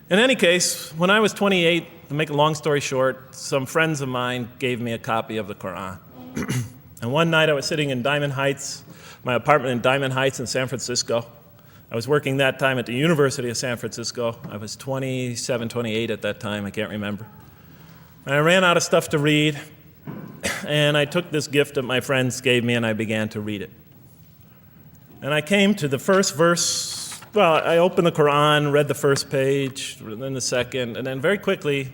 In any case, when I was 28, to make a long story short, some friends of mine gave me a copy of the Quran. And one night I was sitting in Diamond Heights, my apartment in Diamond Heights in San Francisco. I was working that time at the University of San Francisco. I was 27, 28 at that time, I can't remember. And I ran out of stuff to read, and I took this gift that my friends gave me and I began to read it. And I came to the first verse. Well, I opened the Quran, read the first page, then the second, and then very quickly,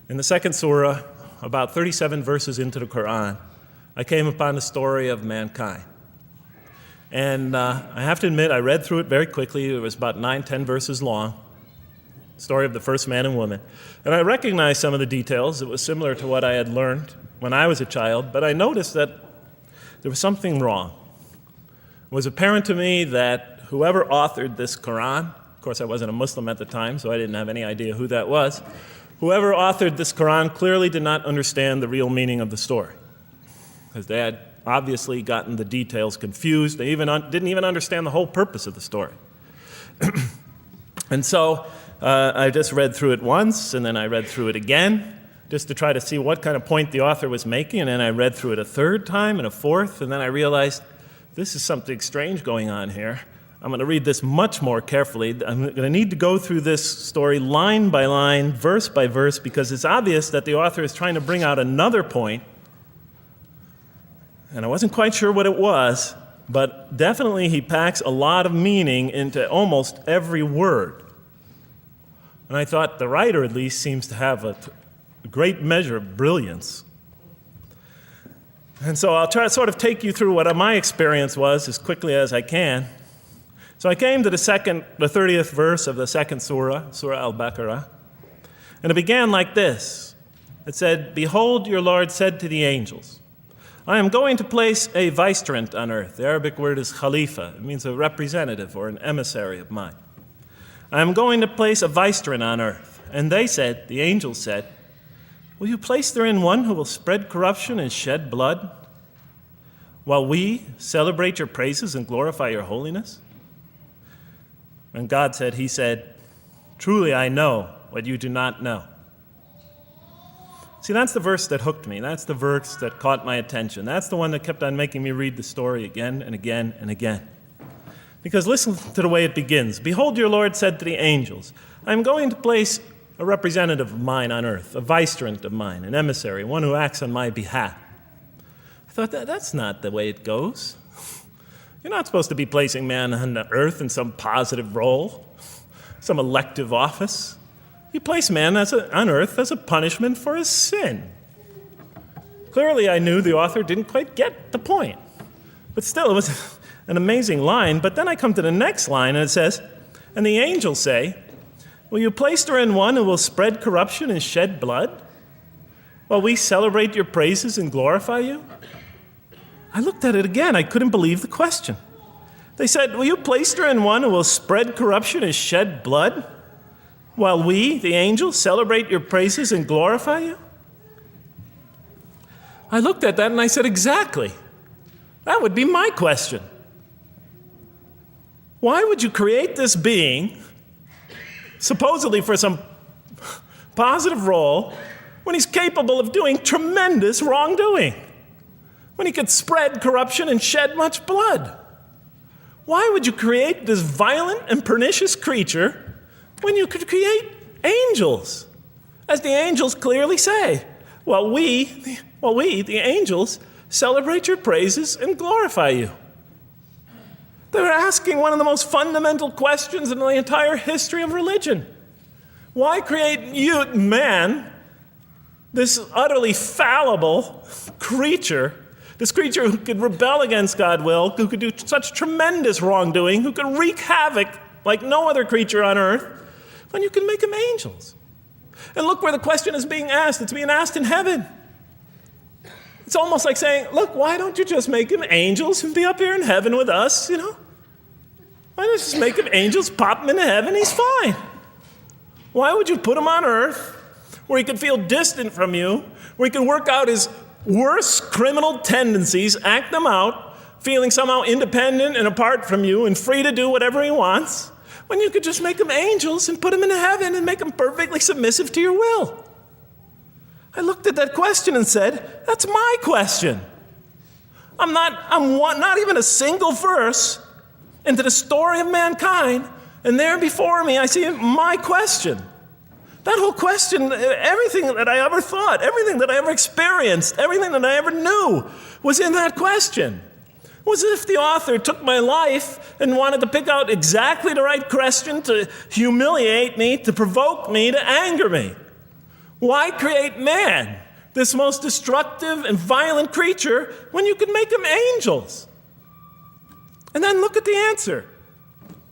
in the second surah, about 37 verses into the Quran, I came upon the story of mankind. And I have to admit, I read through it very quickly. It was about 9, 10 verses long, story of the first man and woman. And I recognized some of the details. It was similar to what I had learned when I was a child, but I noticed that there was something wrong. It was apparent to me that whoever authored this Quran, of course I wasn't a Muslim at the time, so I didn't have any idea who that was, whoever authored this Quran clearly did not understand the real meaning of the story, because they had obviously gotten the details confused. They didn't even understand the whole purpose of the story. And so I just read through it once, and then I read through it again, just to try to see what kind of point the author was making, and then I read through it a third time and a fourth, and then I realized this is something strange going on here. I'm going to read this much more carefully. I'm going to need to go through this story line by line, verse by verse, because it's obvious that the author is trying to bring out another point. And I wasn't quite sure what it was, but definitely he packs a lot of meaning into almost every word. And I thought the writer at least seems to have a great measure of brilliance. And so I'll try to sort of take you through what my experience was as quickly as I can. So I came to the 30th verse of the second surah, Surah Al-Baqarah, and it began like this. It said, "Behold, your Lord said to the angels, I am going to place a vicegerent on earth." The Arabic word is khalifa. It means a representative or an emissary of mine. "I am going to place a vicegerent on earth." And they said, the angels said, "Will you place therein one who will spread corruption and shed blood, while we celebrate your praises and glorify your holiness?" And God said, he said, "Truly I know what you do not know." See, that's the verse that hooked me. That's the verse that caught my attention. That's the one that kept on making me read the story again and again and again. Because listen to the way it begins. "Behold, your Lord said to the angels, I am going to place a representative of mine on earth, a vicegerent of mine, an emissary, one who acts on my behalf." I thought, that's not the way it goes. You're not supposed to be placing man on the earth in some positive role, some elective office. You place man on earth as a punishment for his sin. Clearly, I knew the author didn't quite get the point. But still, it was an amazing line. But then I come to the next line, and it says, "And the angels say, will you place therein one who will spread corruption and shed blood, while we celebrate your praises and glorify you?" I looked at it again. I couldn't believe the question. They said, "Will you place therein one who will spread corruption and shed blood, while we, the angels, celebrate your praises and glorify you?" I looked at that and I said, exactly. That would be my question. Why would you create this being, supposedly for some positive role, when he's capable of doing tremendous wrongdoing? When he could spread corruption and shed much blood? Why would you create this violent and pernicious creature when you could create angels? As the angels clearly say, while we, the angels, celebrate your praises and glorify you. They're asking one of the most fundamental questions in the entire history of religion. Why create you, man, this utterly fallible creature, this creature who could rebel against God's will, who could do such tremendous wrongdoing, who could wreak havoc like no other creature on earth, when you can make them angels? And look where the question is being asked. It's being asked in heaven. It's almost like saying, look, why don't you just make them angels and be up here in heaven with us, Why don't you just make them angels, pop them into heaven, he's fine. Why would you put him on earth where he could feel distant from you, where he could work out his worst criminal tendencies, act them out, feeling somehow independent and apart from you and free to do whatever he wants? when you could just make them angels and put them in heaven and make them perfectly submissive to your will? I looked at that question and said, that's my question. I'm not even a single verse into the story of mankind, and there before me I see my question. That whole question, everything that I ever thought, everything that I ever experienced, everything that I ever knew was in that question. It was as if the author took my life and wanted to pick out exactly the right question to humiliate me, to provoke me, to anger me. Why create man, this most destructive and violent creature, when you could make them angels? And then look at the answer.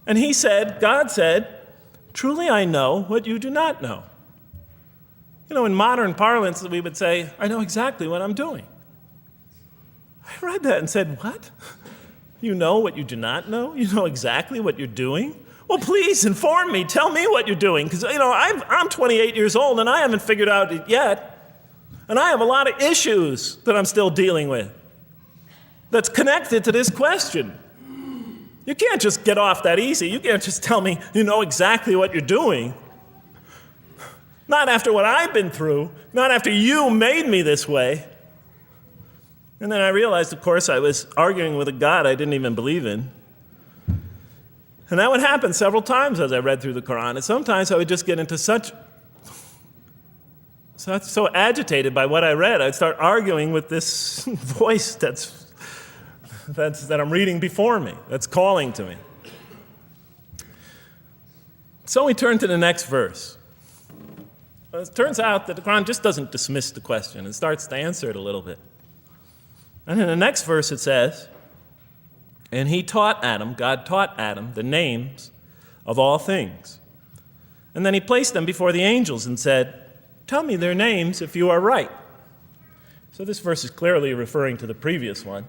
And he said, God said, truly I know what you do not know. You know, in modern parlance, we would say, I know exactly what I'm doing. I read that and said, what? You know what you do not know? You know exactly what you're doing? Well, please inform me. Tell me what you're doing. Because, you know, I'm 28 years old and I haven't figured out it yet. And I have a lot of issues that I'm still dealing with that's connected to this question. You can't just get off that easy. You can't just tell me you know exactly what you're doing. Not after what I've been through. Not after you made me this way. And then I realized, of course, I was arguing with a God I didn't even believe in. And that would happen several times as I read through the Quran. And sometimes I would just get into so agitated by what I read, I'd start arguing with this voice that I'm reading before me, that's calling to me. So we turn to the next verse. Well, it turns out that the Quran just doesn't dismiss the question. It starts to answer it a little bit. And in the next verse it says, and he taught Adam, God taught Adam, the names of all things. And then he placed them before the angels and said, tell me their names if you are right. So this verse is clearly referring to the previous one.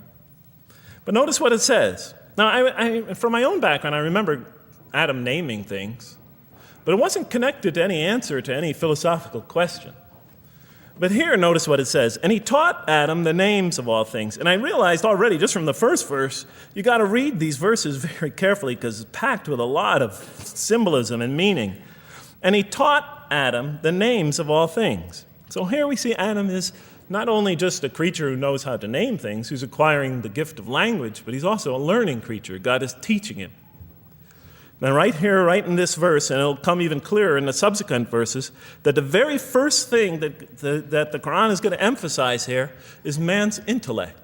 But notice what it says. Now, from my own background, I remember Adam naming things, but it wasn't connected to any answer to any philosophical question. But here, notice what it says. And he taught Adam the names of all things. And I realized already, just from the first verse, you got to read these verses very carefully because it's packed with a lot of symbolism and meaning. And he taught Adam the names of all things. So here we see Adam is not only just a creature who knows how to name things, who's acquiring the gift of language, but he's also a learning creature. God is teaching him. Now right here, right in this verse, and it'll come even clearer in the subsequent verses, that the very first thing that the Quran is going to emphasize here is man's intellect.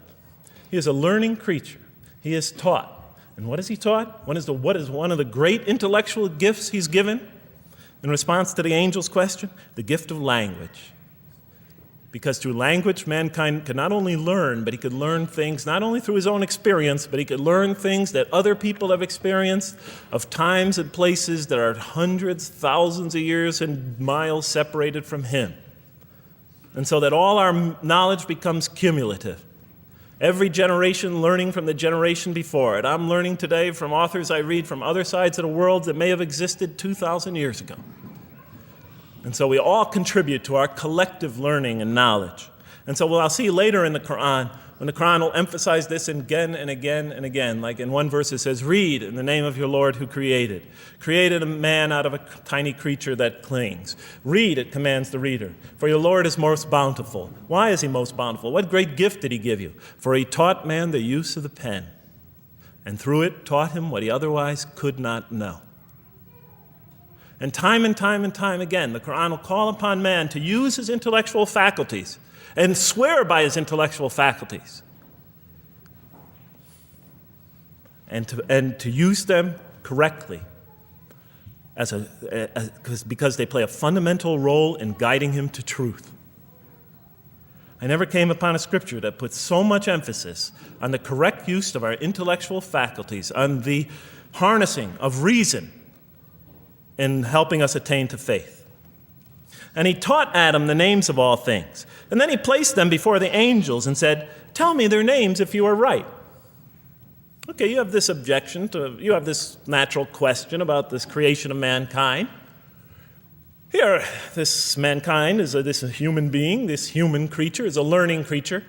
He is a learning creature. He is taught. And what is he taught? What is one of the great intellectual gifts he's given in response to the angel's question? The gift of language. Because through language, mankind can not only learn, but he could learn things not only through his own experience, but he could learn things that other people have experienced of times and places that are hundreds, thousands of years and miles separated from him. And so that all our knowledge becomes cumulative. Every generation learning from the generation before it. I'm learning today from authors I read from other sides of the world that may have existed 2,000 years ago. And so we all contribute to our collective learning and knowledge. And so what I'll see later in the Quran, when the Quran will emphasize this again and again and again. Like in one verse it says, read in the name of your Lord who created a man out of a tiny creature that clings. Read, it commands the reader. For your Lord is most bountiful. Why is he most bountiful? What great gift did he give you? For he taught man the use of the pen, and through it taught him what he otherwise could not know. And time again, the Quran will call upon man to use his intellectual faculties and swear by his intellectual faculties and to use them correctly because they play a fundamental role in guiding him to truth. I never came upon a scripture that puts so much emphasis on the correct use of our intellectual faculties, on the harnessing of reason in helping us attain to faith. And he taught Adam the names of all things. And then he placed them before the angels and said, tell me their names if you are right. Okay, you have this you have this natural question about this creation of mankind. Here, this mankind is this human being, this human creature is a learning creature.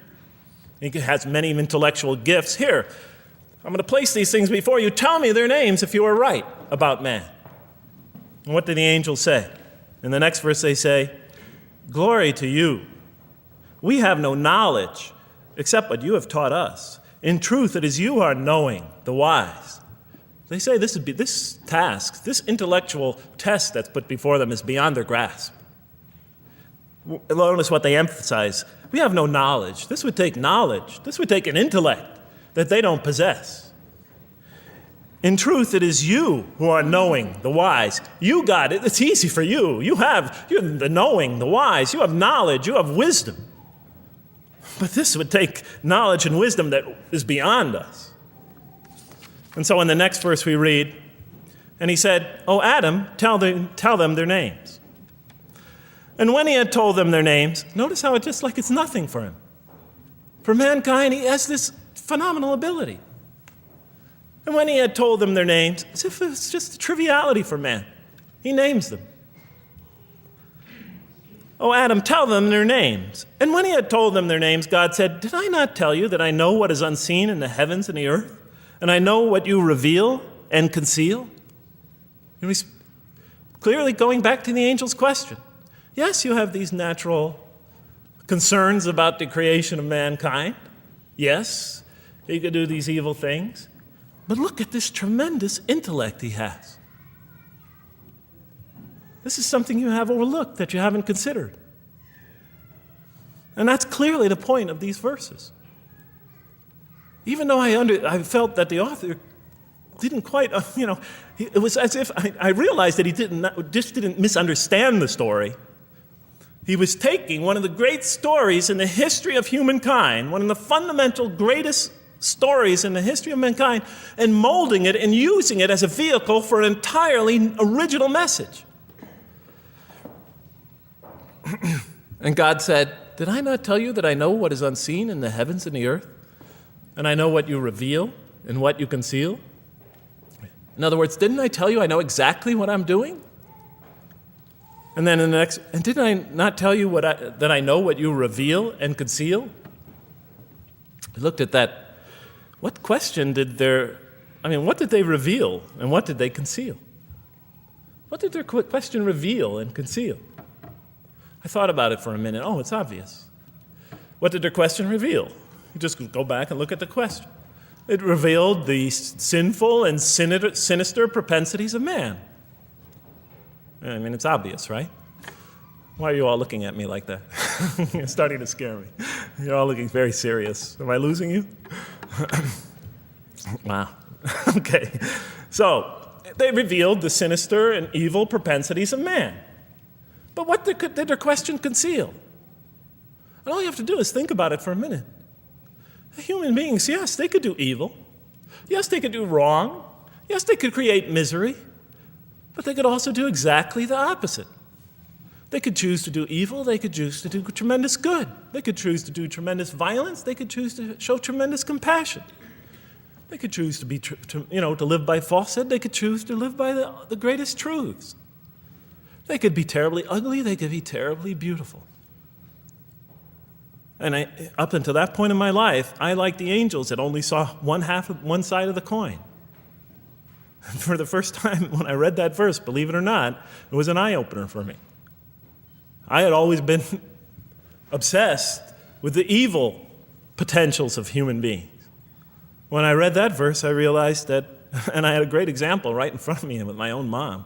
He has many intellectual gifts. Here, I'm going to place these things before you. Tell me their names if you are right about man. And what do the angels say? In the next verse they say, "Glory to you. We have no knowledge except what you have taught us. In truth, it is you who are knowing, the wise." They say this task, this intellectual test that's put before them is beyond their grasp. Notice what they emphasize. We have no knowledge. This would take knowledge. This would take an intellect that they don't possess. In truth, it is you who are knowing, the wise. You got it. It's easy for you. You're the knowing, the wise. You have knowledge. You have wisdom. But this would take knowledge and wisdom that is beyond us. And so in the next verse we read, and he said, "O Adam, tell them their names." And when he had told them their names, notice how it's just like it's nothing for him. For mankind, he has this phenomenal ability. And when he had told them their names, as if it's just a triviality for man, he names them. "O Adam, tell them their names." And when he had told them their names, God said, "Did I not tell you that I know what is unseen in the heavens and the earth? And I know what you reveal and conceal?" And he's clearly going back to the angel's question. Yes, you have these natural concerns about the creation of mankind. Yes, he could do these evil things. But look at this tremendous intellect he has. This is something you have overlooked that you haven't considered. And that's clearly the point of these verses. Even though I felt that the author didn't quite, it was as if I realized that he didn't misunderstand the story. He was taking one of the great stories in the history of humankind, one of the fundamental greatest stories in the history of mankind, and molding it and using it as a vehicle for an entirely original message. And God said, "Did I not tell you that I know what is unseen in the heavens and the earth? And I know what you reveal and what you conceal?" In other words, didn't I tell you I know exactly what I'm doing? And then in the next, and didn't I not tell you that I know what you reveal and conceal? I looked at that. What question what did they reveal and what did they conceal? What did their question reveal and conceal? I thought about it for a minute. Oh, it's obvious. What did their question reveal? You just go back and look at the question. It revealed the sinful and sinister propensities of man. I mean, it's obvious, right? Why are you all looking at me like that? You're starting to scare me. You're all looking very serious. Am I losing you? Wow. Okay. So, they revealed the sinister and evil propensities of man. But what did their question conceal? And all you have to do is think about it for a minute. Human beings, yes, they could do evil. Yes, they could do wrong. Yes, they could create misery. But they could also do exactly the opposite. They could choose to do evil. They could choose to do tremendous good. They could choose to do tremendous violence. They could choose to show tremendous compassion. They could choose to live by falsehood. They could choose to live by the greatest truths. They could be terribly ugly. They could be terribly beautiful. And up until that point in my life, I, like the angels, that only saw one side of the coin. For the first time when I read that verse, believe it or not, it was an eye-opener for me. I had always been obsessed with the evil potentials of human beings. When I read that verse, I realized that, and I had a great example right in front of me with my own mom,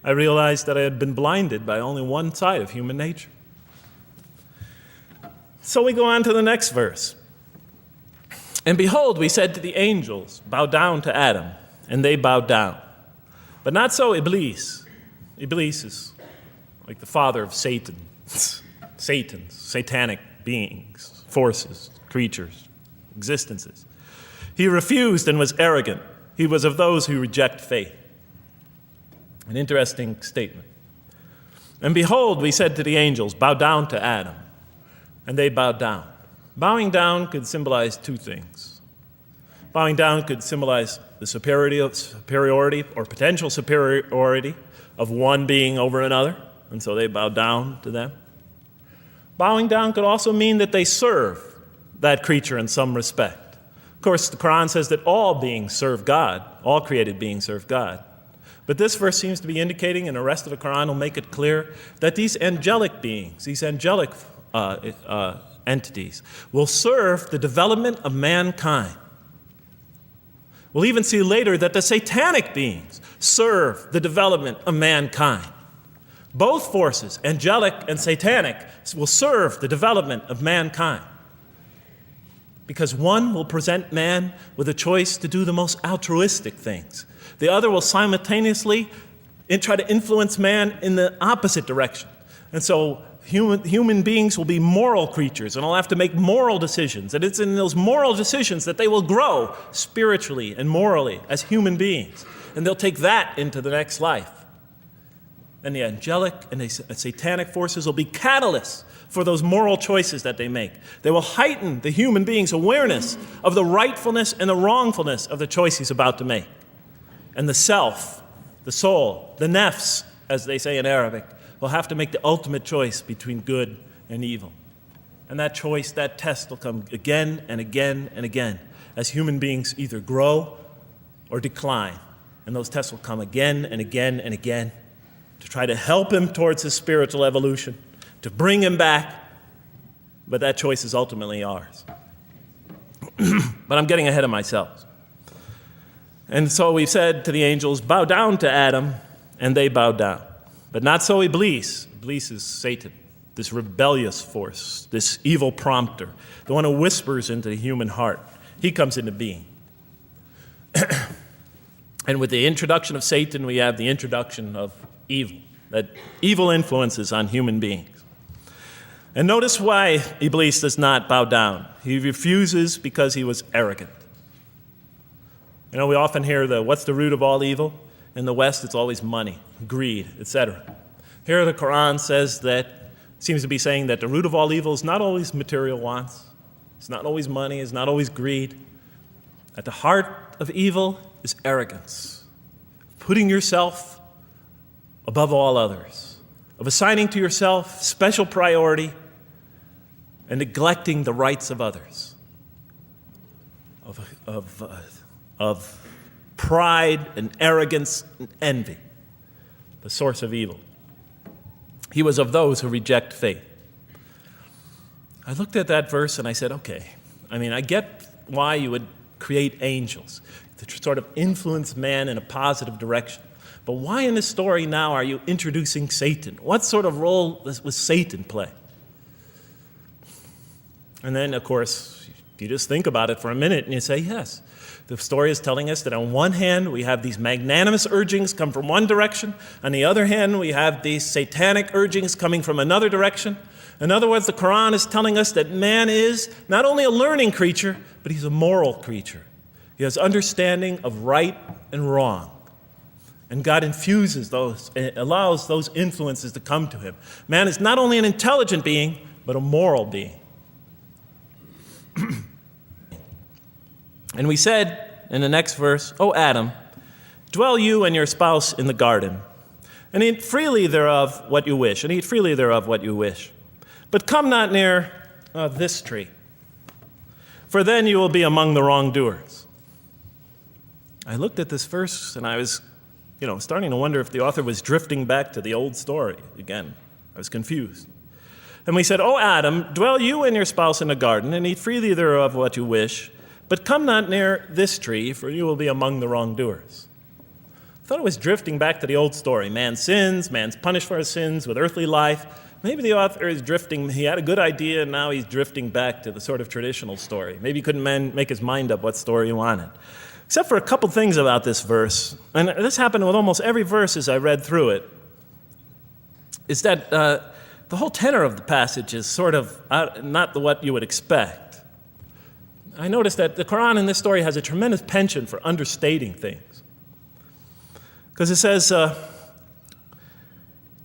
I realized that I had been blinded by only one side of human nature. So we go on to the next verse. "And behold, we said to the angels, 'Bow down to Adam,' and they bowed down. But not so Iblis." Iblis is like the father of Satan, satanic beings, forces, creatures, existences. "He refused and was arrogant. He was of those who reject faith." An interesting statement. "And behold, we said to the angels, 'Bow down to Adam,' and they bowed down." Bowing down could symbolize two things. Bowing down could symbolize the superiority or potential superiority of one being over another, and so they bowed down to them. Bowing down could also mean that they serve that creature in some respect. Of course, the Quran says that all beings serve God, all created beings serve God. But this verse seems to be indicating, and the rest of the Quran will make it clear, that these angelic beings, these angelic entities, will serve the development of mankind. We'll even see later that the satanic beings serve the development of mankind. Both forces, angelic and satanic, will serve the development of mankind. Because one will present man with a choice to do the most altruistic things. The other will simultaneously try to influence man in the opposite direction. And so human beings will be moral creatures and will have to make moral decisions. And it's in those moral decisions that they will grow spiritually and morally as human beings. And they'll take that into the next life. And the angelic and the satanic forces will be catalysts for those moral choices that they make. They will heighten the human being's awareness of the rightfulness and the wrongfulness of the choice he's about to make. And the self, the soul, the nafs, as they say in Arabic, will have to make the ultimate choice between good and evil. And that choice, that test will come again and again and again as human beings either grow or decline. And those tests will come again and again and again to try to help him towards his spiritual evolution, to bring him back, but that choice is ultimately ours. But I'm getting ahead of myself. And so we said to the angels, bow down to Adam, and they bowed down. But not so Iblis. Iblis is Satan, this rebellious force, this evil prompter, the one who whispers into the human heart. He comes into being. And with the introduction of Satan, we have the introduction of evil, that evil influences on human beings. And notice why Iblis does not bow down. He refuses because he was arrogant. You know, we often hear what's the root of all evil? In the West, it's always money, greed, etc. Here the Quran says seems to be saying that the root of all evil is not always material wants. It's not always money, it's not always greed. At the heart of evil is arrogance, putting yourself above all others, of assigning to yourself special priority and neglecting the rights of others, of pride and arrogance and envy, the source of evil. He was of those who reject faith. I looked at that verse and I said, okay, I get why you would create angels to sort of influence man in a positive direction. But why in this story now are you introducing Satan? What sort of role does Satan play? And then, of course, you just think about it for a minute and you say, yes. The story is telling us that on one hand, we have these magnanimous urgings come from one direction. On the other hand, we have these satanic urgings coming from another direction. In other words, the Quran is telling us that man is not only a learning creature, but he's a moral creature. He has understanding of right and wrong. And God infuses those, allows those influences to come to him. Man is not only an intelligent being, but a moral being. And we said in the next verse, O Adam, dwell you and your spouse in the garden, and eat freely thereof what you wish, and eat freely thereof what you wish. But come not near this tree, for then you will be among the wrongdoers. I looked at this verse and I was, starting to wonder if the author was drifting back to the old story again. I was confused. And we said, O Adam, dwell you and your spouse in the garden, and eat freely thereof what you wish, but come not near this tree, for you will be among the wrongdoers. I thought it was drifting back to the old story. Man sins, man's punished for his sins with earthly life. Maybe the author is drifting, he had a good idea, and now he's drifting back to the sort of traditional story. Maybe he couldn't make his mind up what story he wanted. Except for a couple things about this verse, and this happened with almost every verse as I read through it, is that the whole tenor of the passage is sort of not what you would expect. I noticed that the Quran in this story has a tremendous penchant for understating things. Because it says,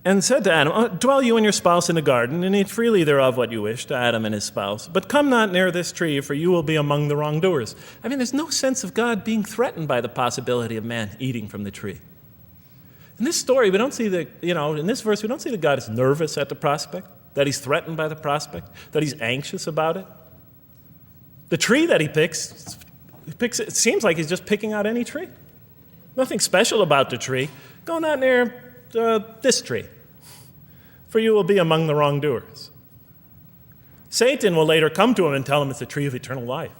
and said to Adam, dwell you and your spouse in the garden, and eat freely thereof what you wish, to Adam and his spouse. But come not near this tree, for you will be among the wrongdoers. There's no sense of God being threatened by the possibility of man eating from the tree. In this story, we don't see in this verse, we don't see that God is nervous at the prospect, that he's threatened by the prospect, that he's anxious about it. The tree that he picks, it seems like he's just picking out any tree. Nothing special about the tree. go not near this tree, for you will be among the wrongdoers. Satan will later come to him and tell him it's the tree of eternal life,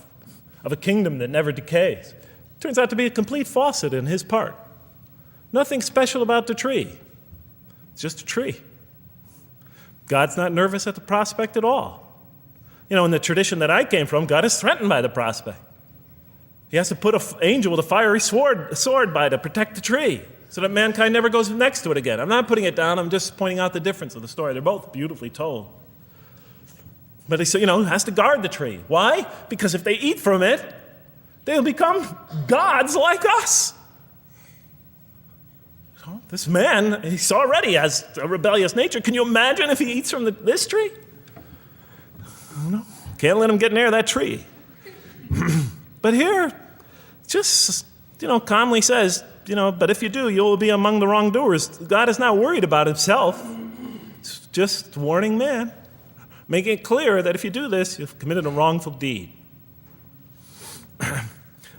of a kingdom that never decays. Turns out to be a complete falsehood in his part. Nothing special about the tree. It's just a tree. God's not nervous at the prospect at all. You know, in the tradition that I came from, God is threatened by the prospect. He has to put an angel with a fiery sword by to protect the tree so that mankind never goes next to it again. I'm not putting it down. I'm just pointing out the difference of the story. They're both beautifully told. But he has to guard the tree. Why? Because if they eat from it, they'll become gods like us. This man, he already has a rebellious nature. Can you imagine if he eats from this tree? No, can't let him get near that tree. But here, just, calmly says, but if you do, you'll be among the wrongdoers. God is not worried about himself. It's just warning man, making it clear that if you do this, you've committed a wrongful deed.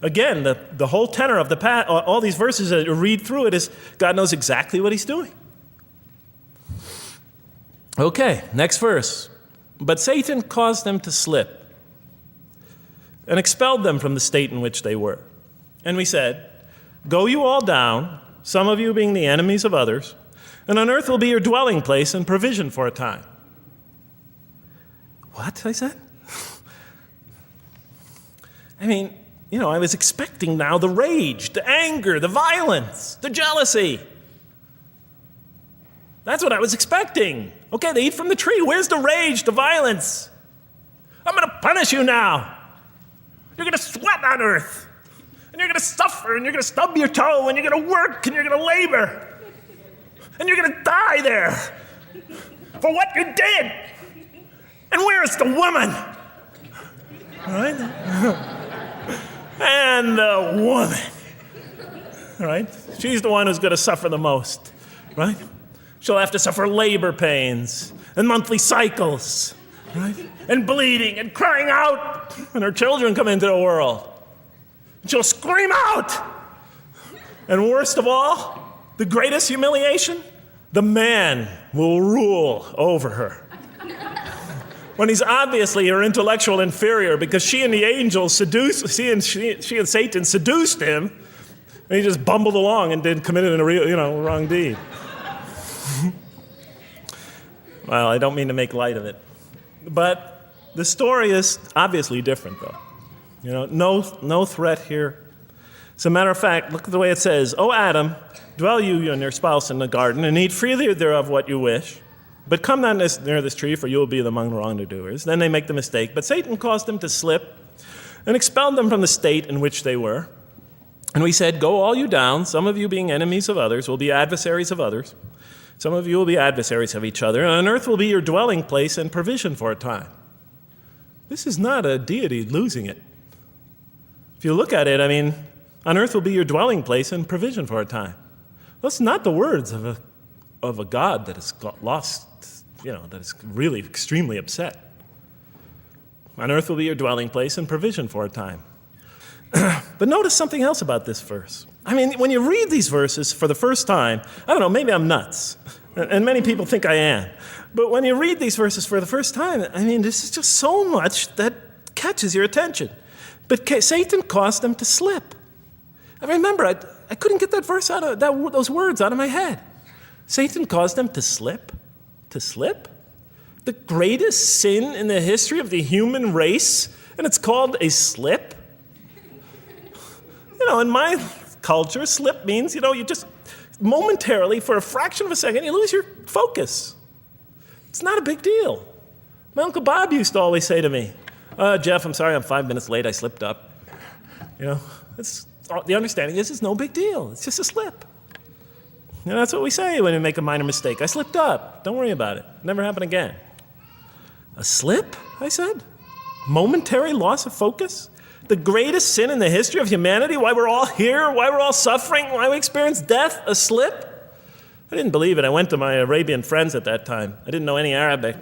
Again, the whole tenor of all these verses that you read through it is God knows exactly what he's doing. Okay, next verse. But Satan caused them to slip and expelled them from the state in which they were. And we said, go you all down, some of you being the enemies of others, and on earth will be your dwelling place and provision for a time. What? I said? I was expecting now the rage, the anger, the violence, the jealousy. That's what I was expecting. Okay, they eat from the tree. Where's the rage, the violence? I'm going to punish you now. You're going to sweat on earth. And you're going to suffer, and you're going to stub your toe, and you're going to work, and you're going to labor. And you're going to die there for what you did. And where's the woman? All right? And the woman, right? She's the one who's going to suffer the most, right? She'll have to suffer labor pains and monthly cycles, right? And bleeding and crying out when her children come into the world. And she'll scream out. And worst of all, the greatest humiliation, the man will rule over her. When he's obviously her intellectual inferior, because she and the angels she and Satan seduced him, and he just bumbled along and committed a wrong deed. Well, I don't mean to make light of it, but the story is obviously different, though. No threat here. As a matter of fact, look at the way it says, "O Adam, dwell you and your spouse in the garden, and eat freely thereof what you wish. But come not near this tree, for you will be among the wrongdoers." Then they make the mistake. But Satan caused them to slip and expelled them from the state in which they were. And we said, go all you down, some of you being enemies of others, will be adversaries of others. Some of you will be adversaries of each other. And on earth will be your dwelling place and provision for a time. This is not a deity losing it. If you look at it, on earth will be your dwelling place and provision for a time. That's not the words of a God that has got lost, that is really extremely upset. On earth will be your dwelling place and provision for a time. But notice something else about this verse. When you read these verses for the first time, I don't know, maybe I'm nuts, and many people think I am. But when you read these verses for the first time, this is just so much that catches your attention. But Satan caused them to slip. I remember, I couldn't get that verse those words out of my head. Satan caused them to slip? To slip? The greatest sin in the history of the human race, and it's called a slip? In my culture, slip means, you just momentarily, for a fraction of a second, you lose your focus. It's not a big deal. My Uncle Bob used to always say to me, Jeff, I'm sorry I'm 5 minutes late, I slipped up. The understanding is it's no big deal. It's just a slip. That's what we say when we make a minor mistake. I slipped up. Don't worry about it. Never happen again. A slip, I said? Momentary loss of focus? The greatest sin in the history of humanity? Why we're all here? Why we're all suffering? Why we experience death? A slip? I didn't believe it. I went to my Arabian friends at that time. I didn't know any Arabic.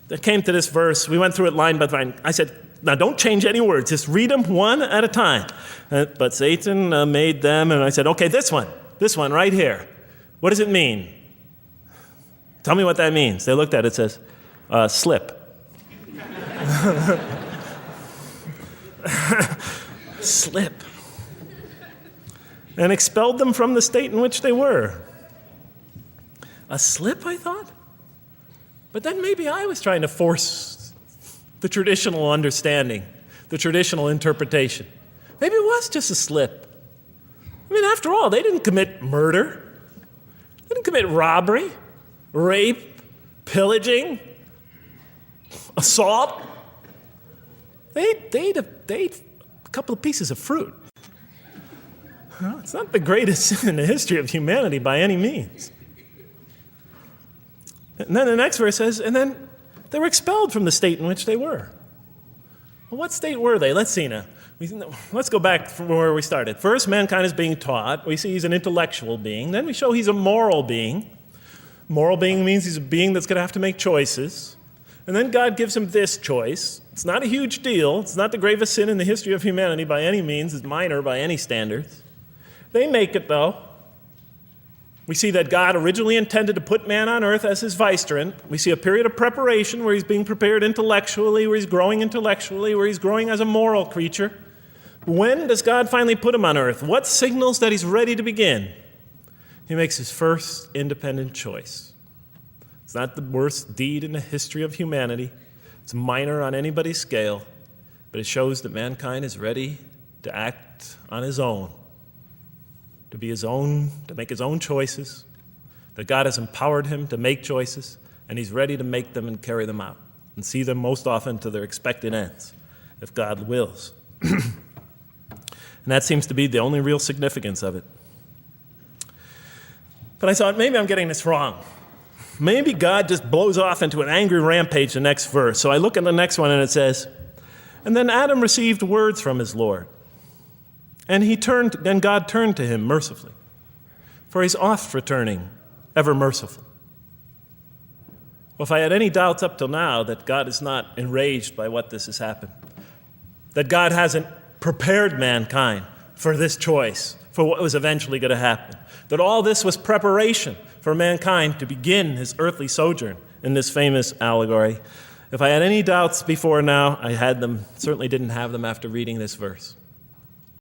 They came to this verse. We went through it line by line. I said, now don't change any words. Just read them one at a time. But Satan made them, and I said, okay, this one right here. What does it mean? Tell me what that means. They looked at it, it says, slip. Slip. And expelled them from the state in which they were. A slip, I thought? But then maybe I was trying to force the traditional understanding, the traditional interpretation. Maybe it was just a slip. I mean, after all, they didn't commit murder. They didn't commit robbery, rape, pillaging, assault. They ate a couple of pieces of fruit. Well, it's not the greatest sin in the history of humanity by any means. And then the next verse says, and then they were expelled from the state in which they were. Well, what state were they? Let's see now. Let's go back from where we started. First, mankind is being taught. We see he's an intellectual being. Then we show he's a moral being. Moral being means he's a being that's going to have to make choices. And then God gives him this choice. It's not a huge deal. It's not the gravest sin in the history of humanity by any means. It's minor by any standards. They make it, though. We see that God originally intended to put man on earth as his vicegerent. We see a period of preparation where he's being prepared intellectually, where he's growing as a moral creature. When does God finally put him on earth? What signals that he's ready to begin? He makes his first independent choice. It's not the worst deed in the history of humanity. It's minor on anybody's scale, but it shows that mankind is ready to act on his own, to be his own, to make his own choices, that God has empowered him to make choices, and he's ready to make them and carry them out and see them most often to their expected ends, if God wills. And that seems to be the only real significance of it. But I thought, maybe I'm getting this wrong. Maybe God just blows off into an angry rampage the next verse. So I look at the next one and it says, and then Adam received words from his Lord. And then God turned to him mercifully, for he's oft returning, ever merciful. Well, if I had any doubts up till now that God is not enraged by what this has happened, that God hasn't prepared mankind for this choice, for what was eventually going to happen, that all this was preparation for mankind to begin his earthly sojourn in this famous allegory. If I had any doubts before now, I had them, certainly didn't have them after reading this verse.